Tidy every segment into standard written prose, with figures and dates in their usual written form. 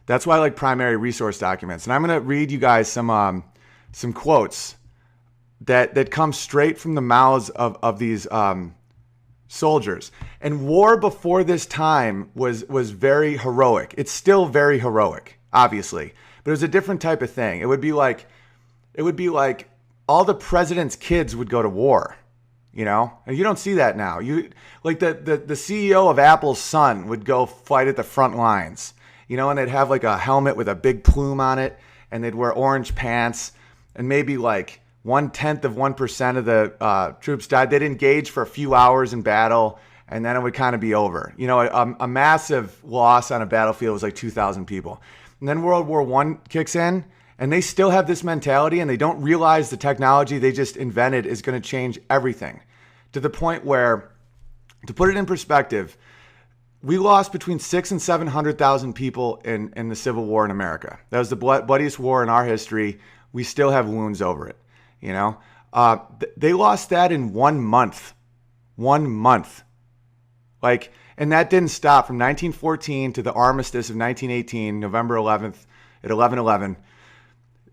That's why I like primary resource documents. And I'm going to read you guys some quotes that come straight from the mouths of these soldiers. And war before this time was very heroic. It's still very heroic, obviously, but it was a different type of thing. It would be like all the president's kids would go to war, you know? And you don't see that now. You like the CEO of Apple's son would go fight at the front lines, you know, and they'd have like a helmet with a big plume on it, and they'd wear orange pants, and maybe like 0.1% of the troops died. They'd engage for a few hours in battle, and then it would kind of be over. You know, a massive loss on a battlefield was like 2,000 people. And then World War I kicks in, and they still have this mentality, and they don't realize the technology they just invented is going to change everything. To the point where, to put it in perspective, we lost between 600,000 and 700,000 people in the Civil War in America. That was the bloodiest war in our history. We still have wounds over it. You know, they lost that in 1 month. 1 month. Like, and that didn't stop from 1914 to the armistice of 1918, November 11th at 11/11.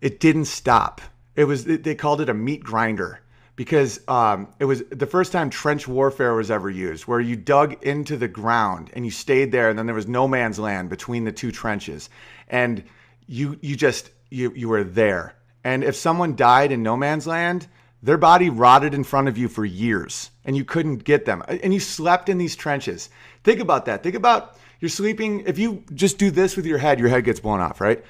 It didn't stop. They called it a meat grinder because it was the first time trench warfare was ever used, where you dug into the ground and you stayed there, and then there was no man's land between the two trenches, and you were there. And if someone died in no man's land, their body rotted in front of you for years, and you couldn't get them. And you slept in these trenches. Think about that. Think about you're sleeping. If you just do this with your head gets blown off, right?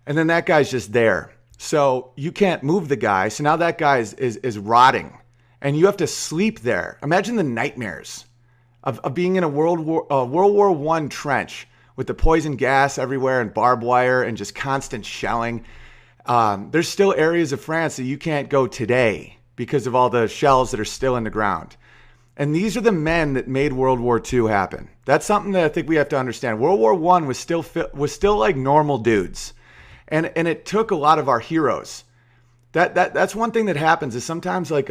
And then that guy's just there. So you can't move the guy. So now that guy is rotting, and you have to sleep there. Imagine the nightmares of being in a World War I trench with the poison gas everywhere and barbed wire and just constant shelling. There's still areas of France that you can't go today because of all the shells that are still in the ground. And these are the men that made World War II happen. That's something that I think we have to understand. World War I was still like normal dudes. And it took a lot of our heroes. That's one thing that happens is sometimes with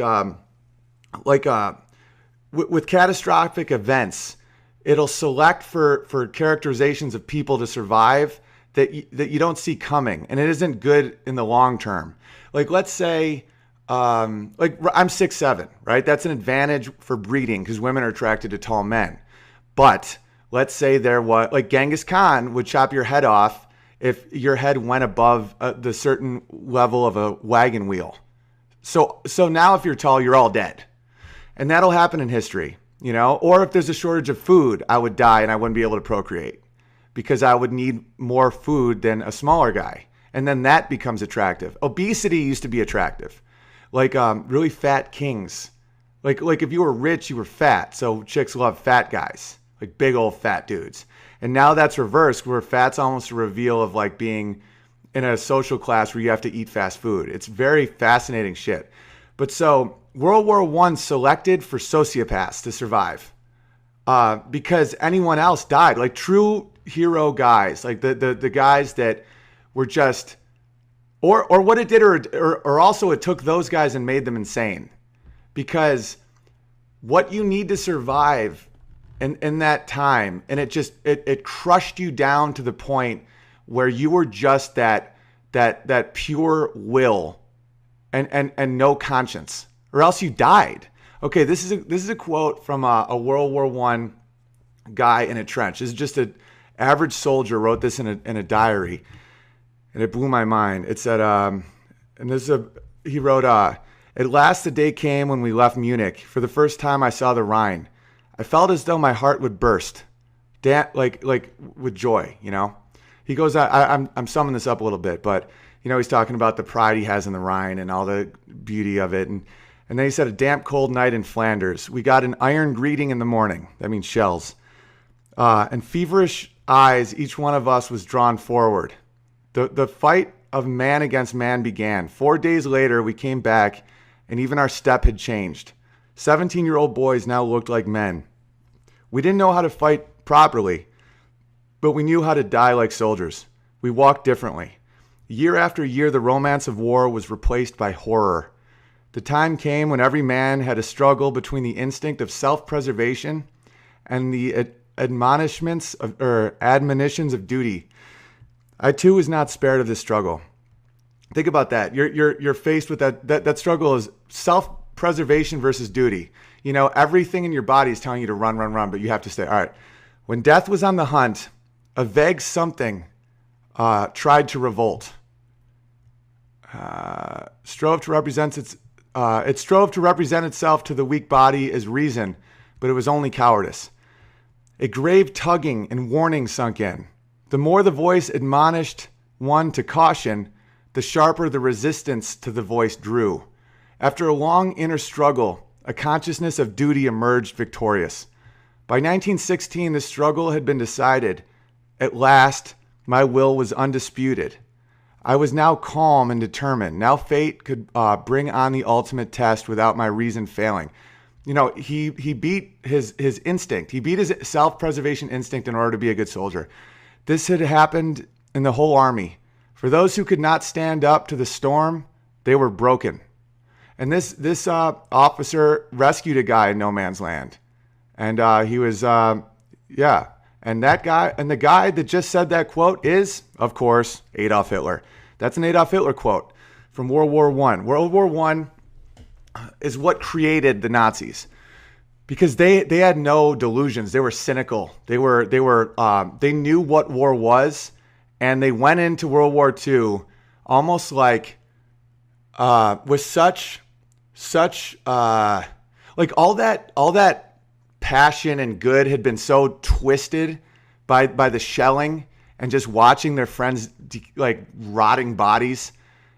catastrophic events, it'll select for characterizations of people to survive that you don't see coming, and it isn't good in the long term. Like, let's say, I'm 6'7", right? That's an advantage for breeding because women are attracted to tall men. But let's say like Genghis Khan would chop your head off if your head went above the certain level of a wagon wheel. So now if you're tall, you're all dead. And that'll happen in history, you know? Or if there's a shortage of food, I would die and I wouldn't be able to procreate, because I would need more food than a smaller guy. And then that becomes attractive. Obesity used to be attractive. Like really fat kings. Like if you were rich, you were fat. So chicks love fat guys, like big old fat dudes. And now that's reversed, where fat's almost a reveal of like being in a social class where you have to eat fast food. It's very fascinating shit. But so World War I selected for sociopaths to survive because anyone else died. Like true hero guys, like the guys that were just, or what it did, or also it took those guys and made them insane, because what you need to survive in that time, and it crushed you down to the point where you were just that pure will and no conscience, or else you died. Okay, this is a quote from a World War I guy in a trench. This is just an average soldier wrote this in a diary, and it blew my mind. It said, he wrote, "At last the day came when we left Munich. For the first time I saw the Rhine. I felt as though my heart would burst, like with joy, you know." He goes, I'm summing this up a little bit, but you know, he's talking about the pride he has in the Rhine and all the beauty of it. And then he said, "A damp cold night in Flanders. We got an iron greeting in the morning." That means shells. And feverish eyes, each one of us was drawn forward. The fight of man against man began. 4 days later, we came back, and even our step had changed. 17-year-old boys now looked like men. We didn't know how to fight properly, but we knew how to die like soldiers. We walked differently. Year after year, the romance of war was replaced by horror. The time came when every man had a struggle between the instinct of self-preservation and the admonitions of duty. I too was not spared of this struggle. Think about that. You're faced with that struggle is self-preservation versus duty. You know, everything in your body is telling you to run, run, run, but you have to stay. All right. When death was on the hunt, a vague something tried to revolt. It strove to represent itself to the weak body as reason, but it was only cowardice. A grave tugging and warning sunk in. The more the voice admonished one to caution, the sharper the resistance to the voice drew. After a long inner struggle, a consciousness of duty emerged victorious. By 1916, the struggle had been decided. At last, my will was undisputed. I was now calm and determined. Now fate could bring on the ultimate test without my reason failing. You know, he beat his instinct. He beat his self-preservation instinct in order to be a good soldier. This had happened in the whole army. For those who could not stand up to the storm, they were broken. And this officer rescued a guy in no man's land. And he was, yeah. And that guy, and the guy that just said that quote is, of course, Adolf Hitler. That's an Adolf Hitler quote from World War I. World War I is what created the Nazis, because they had no delusions. They were cynical. They knew what war was, and they went into World War II almost like with such like all that passion and good had been so twisted by the shelling and just watching their friends like rotting bodies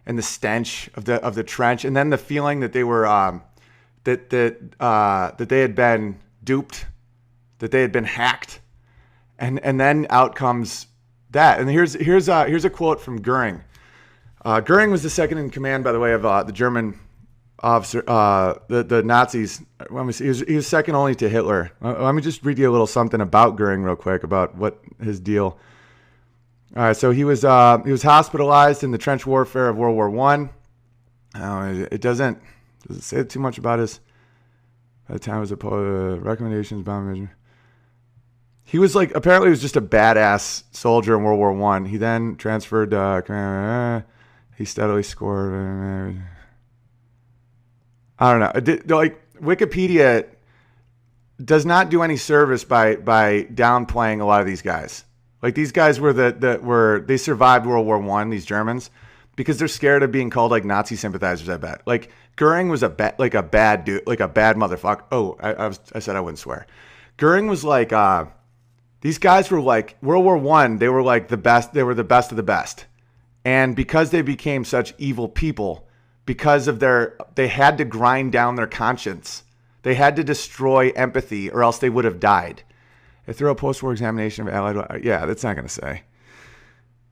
and the stench of the trench, and then the feeling that they were that they had been duped, that they had been hacked, and then out comes that. And here's a quote from Goering. Goering was the second in command, by the way, of the German officer, the Nazis. Let me see. He was second only to Hitler. Let me just read you a little something about Goering real quick, about what his deal. All right, so he was hospitalized in the trench warfare of World War I. It doesn't say too much about his. At the time, was recommendations, bomb measure. He was like, apparently he was just a badass soldier in World War I. He then transferred. He steadily scored. I don't know. Like Wikipedia does not do any service by downplaying a lot of these guys. Like these guys they survived World War I, these Germans, because they're scared of being called like Nazi sympathizers, I bet. Like Goering was a bad dude, like a bad motherfucker. Oh, I said I wouldn't swear. Goering was like, these guys were like World War I, they were like the best, they were the best of the best. And because they became such evil people, because of they had to grind down their conscience. They had to destroy empathy or else they would have died. A thorough post-war examination of Allied... Yeah, that's not going to say.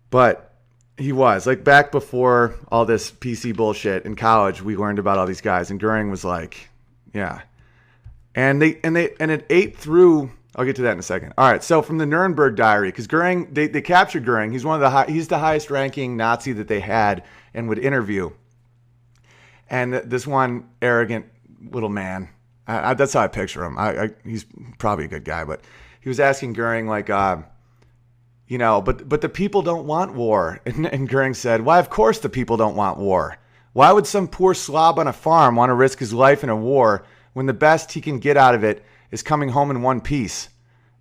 But he was. Like, back before all this PC bullshit in college, we learned about all these guys. And Goering was like, yeah. And it ate through... I'll get to that in a second. All right, so from the Nuremberg Diary, because Goering... They captured Goering. He's he's the highest-ranking Nazi that they had and would interview. And this one arrogant little man... that's how I picture him. He's probably a good guy, but... He was asking Goering, like, but the people don't want war. And Goering said, why, of course the people don't want war. Why would some poor slob on a farm want to risk his life in a war when the best he can get out of it is coming home in one piece?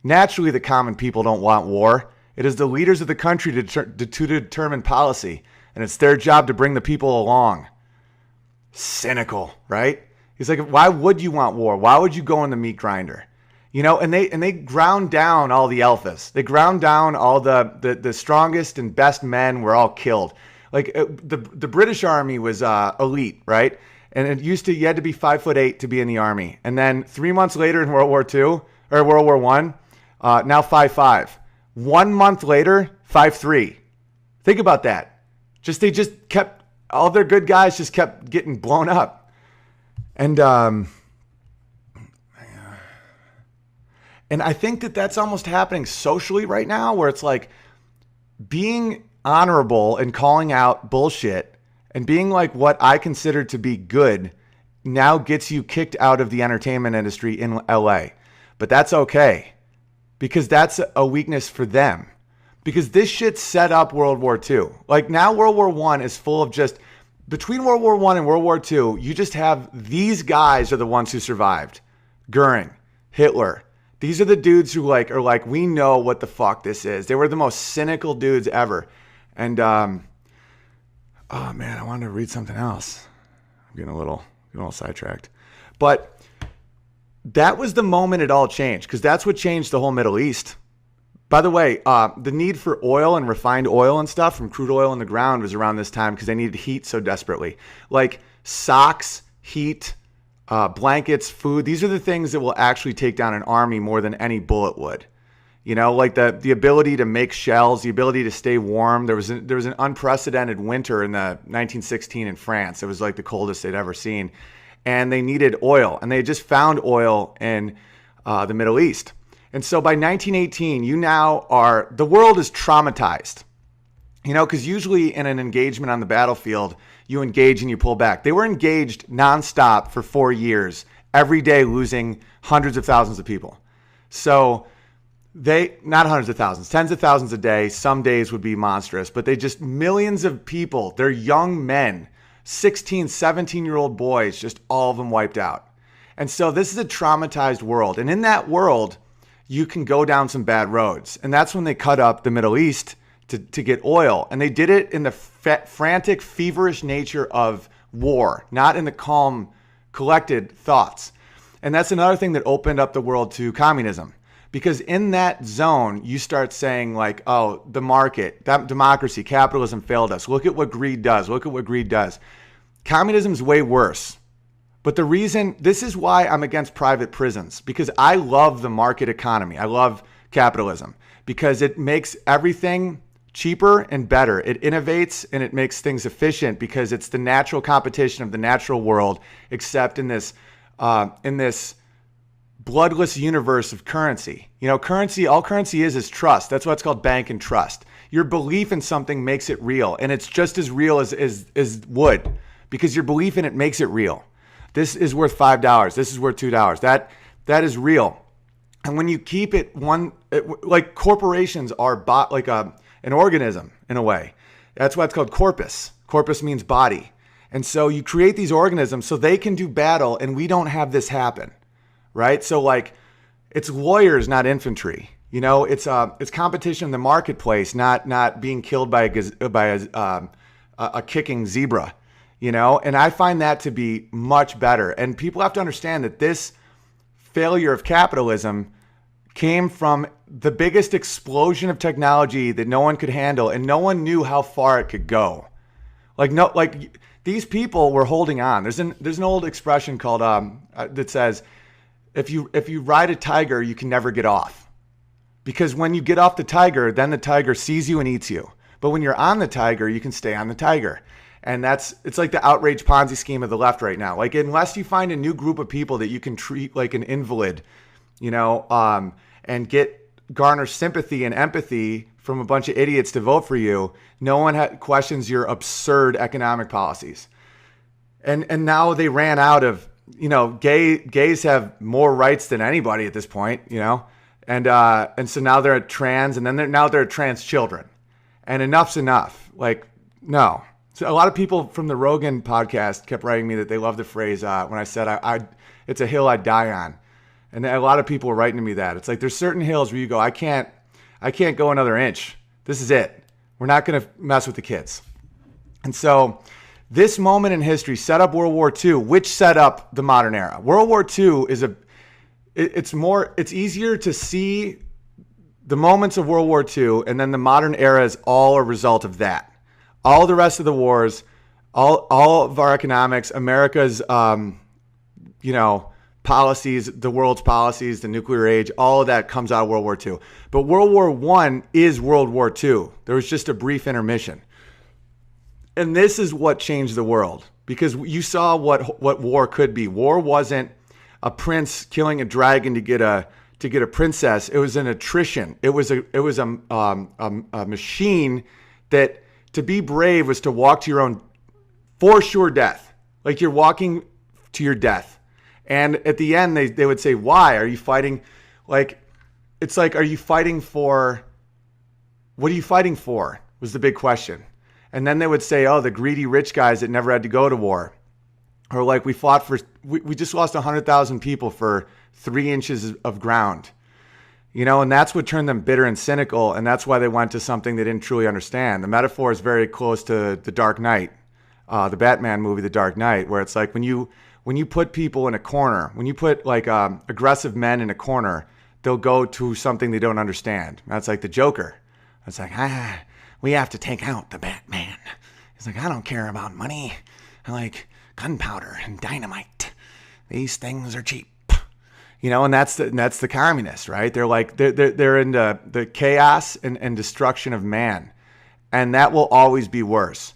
Naturally, the common people don't want war. It is the leaders of the country to determine policy, and it's their job to bring the people along. Cynical, right? He's like, why would you want war? Why would you go in the meat grinder? And they ground down all the alphas. They ground down all the strongest and best men were all killed. Like the British Army was elite, right? And you had to be 5'8" to be in the army. And then 3 months later in World War II or World War I, now 5'5". 1 month later, 5'3". Think about that. They just kept, all their good guys just kept getting blown up. And I think that's almost happening socially right now, where it's like being honorable and calling out bullshit and being like what I consider to be good now gets you kicked out of the entertainment industry in LA. But that's okay, because that's a weakness for them. because this shit set up World War II. Like now World War I is full of just, between World War I and World War II, you just have these guys are the ones who survived. Goering, Hitler. These are the dudes who are like, we know what the fuck this is. They were the most cynical dudes ever. And, oh man, I wanted to read something else. I'm getting a little sidetracked. But that was the moment it all changed, because that's what changed the whole Middle East. By the way, the need for oil and refined oil and stuff from crude oil in the ground was around this time because they needed heat so desperately. Like socks, heat, blankets, food. These are the things that will actually take down an army more than any bullet would. You know, like the ability to make shells, the ability to stay warm. There was an unprecedented winter in the 1916 in France. It was like the coldest they'd ever seen. And they needed oil. And they had just found oil in the Middle East. And so by 1918, the world is traumatized. You know, because usually in an engagement on the battlefield, you engage and you pull back. They were engaged nonstop for 4 years, every day losing hundreds of thousands of people. So not hundreds of thousands, tens of thousands a day. Some days would be monstrous, but millions of people, they're young men, 16, 17-year-old boys, just all of them wiped out. And so this is a traumatized world. And in that world, you can go down some bad roads. And that's when they cut up the Middle East to get oil. And they did it in the frantic, feverish nature of war, not in the calm, collected thoughts. And that's another thing that opened up the world to communism. Because in that zone, you start saying like, oh, the market, that democracy, capitalism failed us. Look at what greed does. Look at what greed does. Communism's way worse. But this is why I'm against private prisons, because I love the market economy. I love capitalism because it makes everything cheaper and better. It innovates and it makes things efficient because it's the natural competition of the natural world, except in this bloodless universe of currency. You know, all currency is trust. That's why it's called bank and trust. Your belief in something makes it real, and it's just as real as wood, because your belief in it makes it real. This is worth $5. This is worth $2. That is real. And when you keep it like corporations are like an organism in a way. That's why it's called corpus. Corpus means body. And so you create these organisms so they can do battle, and we don't have this happen, right? So like it's lawyers, not infantry. You know, it's competition in the marketplace, not being killed by a kicking zebra. You know, and I find that to be much better. And people have to understand that this failure of capitalism came from the biggest explosion of technology that no one could handle, and no one knew how far it could go. Like these people were holding on. There's an old expression called that says, if you ride a tiger, you can never get off, because when you get off the tiger, then the tiger sees you and eats you. But when you're on the tiger, you can stay on the tiger. And it's like the outrage Ponzi scheme of the left right now. Like, unless you find a new group of people that you can treat like an invalid, you know, and garner sympathy and empathy from a bunch of idiots to vote for you, no one questions your absurd economic policies. And now they ran out of, you know, gays have more rights than anybody at this point, you know, and so now they're trans, and then they're trans children, and enough's enough. Like, no. So a lot of people from the Rogan podcast kept writing me that they love the phrase when I said it's a hill I'd die on. And a lot of people were writing to me that. It's like there's certain hills where you go, I can't go another inch. This is it. We're not going to mess with the kids. And so this moment in history set up World War II, which set up the modern era. World War II it's easier to see the moments of World War II, and then the modern era is all a result of that. All the rest of the wars, all of our economics, America's, you know, policies, the world's policies, the nuclear age, all of that comes out of World War II. But World War I is World War II. There was just a brief intermission. And this is what changed the world, because you saw what war could be. War wasn't a prince killing a dragon to get a princess. It was an attrition. It was a machine that, to be brave was to walk to your own for sure death. Like you're walking to your death. And at the end, they would say, why? Are you fighting? Like, it's like, are you fighting for what are you fighting for? Was the big question. And then they would say, oh, the greedy rich guys that never had to go to war. Or like we just lost 100,000 people for 3 inches of ground. And that's what turned them bitter and cynical. And that's why they went to something they didn't truly understand. The metaphor is very close to The Dark Knight, the Batman movie, The Dark Knight, where it's like when you put people in a corner, when you put like aggressive men in a corner, they'll go to something they don't understand. That's like the Joker. It's like, we have to take out the Batman. He's like, I don't care about money. I like gunpowder and dynamite. These things are cheap. And that's the communists, right? They're like, they're into the chaos and destruction of man. And that will always be worse.